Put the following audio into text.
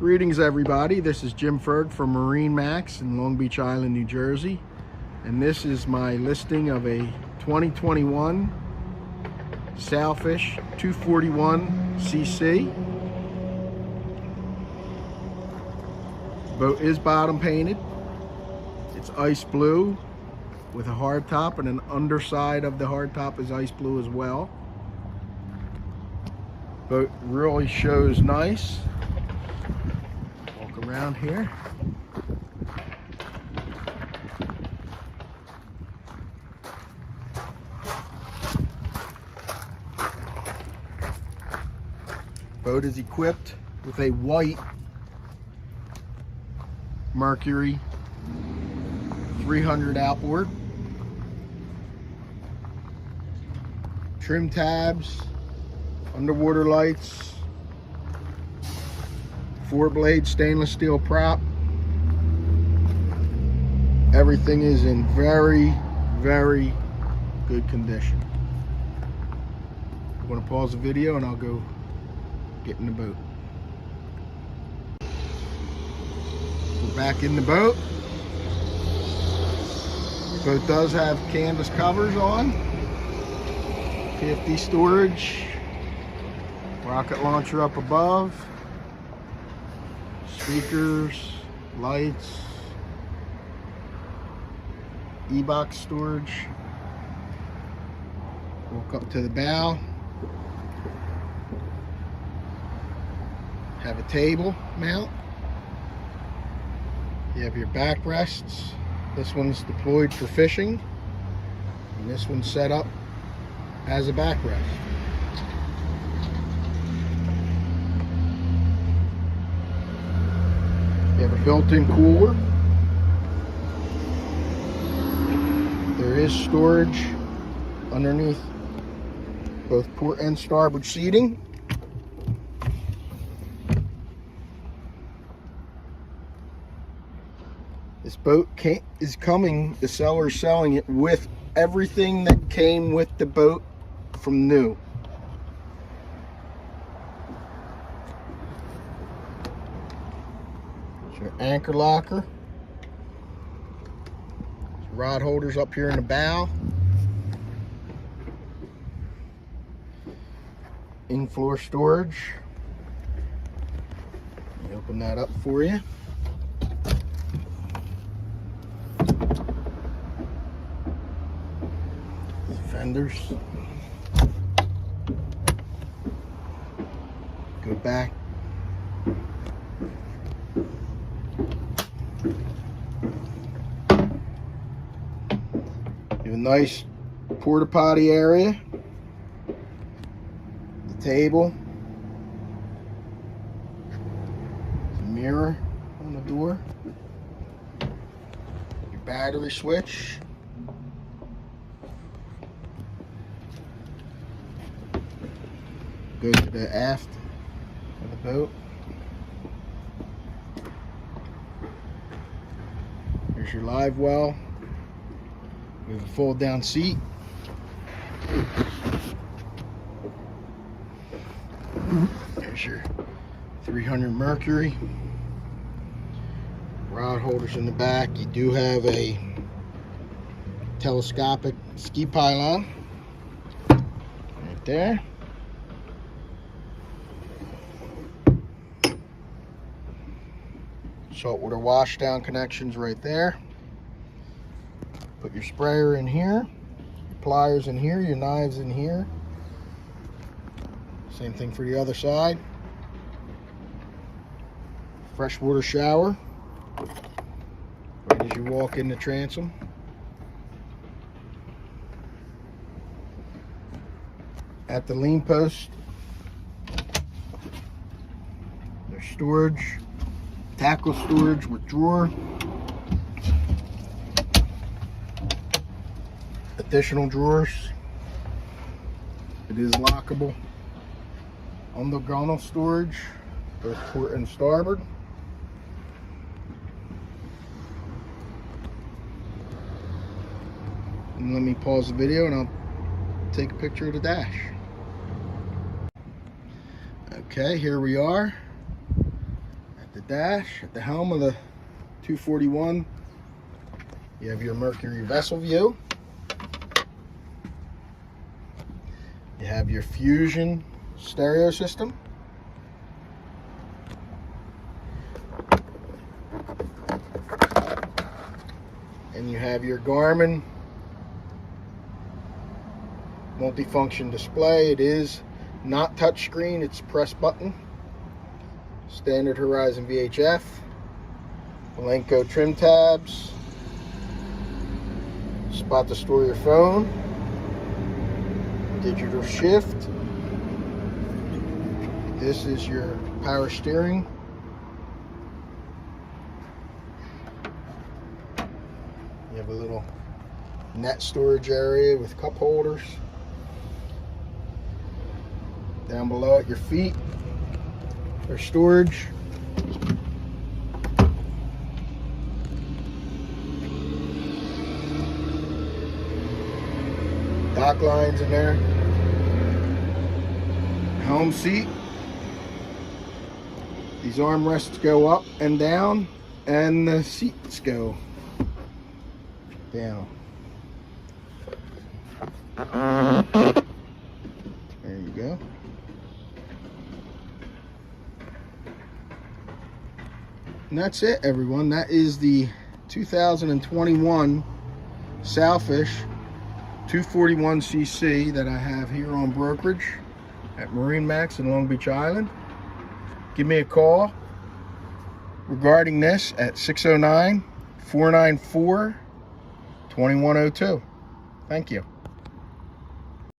Greetings everybody, this is Jim Ferg from MarineMax in Long Beach Island, New Jersey, and this is my listing of a 2021 Sailfish 241cc. The boat is bottom painted. It's ice blue with a hard top, and an underside of the hard top is ice blue as well. Boat really shows nice. Walk around here. Boat is equipped with a white Mercury 300 outboard. Trim tabs, underwater lights, 4-blade stainless steel prop. Everything is in very, very good condition. I'm going to pause the video and I'll go get in the boat. We're back in the boat. The boat does have canvas covers on, PFD storage, rocket launcher up above, speakers, lights, e-box storage. Walk up to the bow. Have a table mount. You have your backrests. This one's deployed for fishing, and this one's set up as a backrest. You have a built-in cooler. There is storage underneath both port and starboard seating. This boat is coming, the seller is selling it with everything that came with the boat from new. It's your anchor locker. Rod holders up here in the bow. In-floor storage. Let me open that up for you. Fenders. Go back. You have a nice porta potty area. The table. The mirror on the door. Your battery switch. Go to the aft of the boat. Here's your live well. We have a fold down seat. There's your 300 Mercury. Rod holders in the back. You do have a telescopic ski pylon right there. Saltwater washdown connections right there. Put your sprayer in here, your pliers in here, your knives in here. Same thing for the other side. Freshwater shower right as you walk in the transom. At the lean post, there's storage. Tackle storage with drawer. Additional drawers. It is lockable. On the gunnel storage, both port and starboard. And let me pause the video and I'll take a picture of the dash. Okay, here we are at the dash, at the helm of the 241, you have your Mercury vessel view. You have your Fusion stereo system. And you have your Garmin multifunction display. It is not touchscreen, it's press button. Standard Horizon VHF. Malenko trim tabs. Spot to store your phone. Digital shift. This is your power steering. You have a little net storage area with cup holders. Down below at your feet, there's storage. Dock lines in there. Helm seat. These armrests go up and down, and the seats go down. There you go. And that's it, everyone. That is the 2021 Sailfish 241cc that I have here on brokerage at MarineMax in Long Beach Island. Give me a call regarding this at 609-494-2102. Thank you.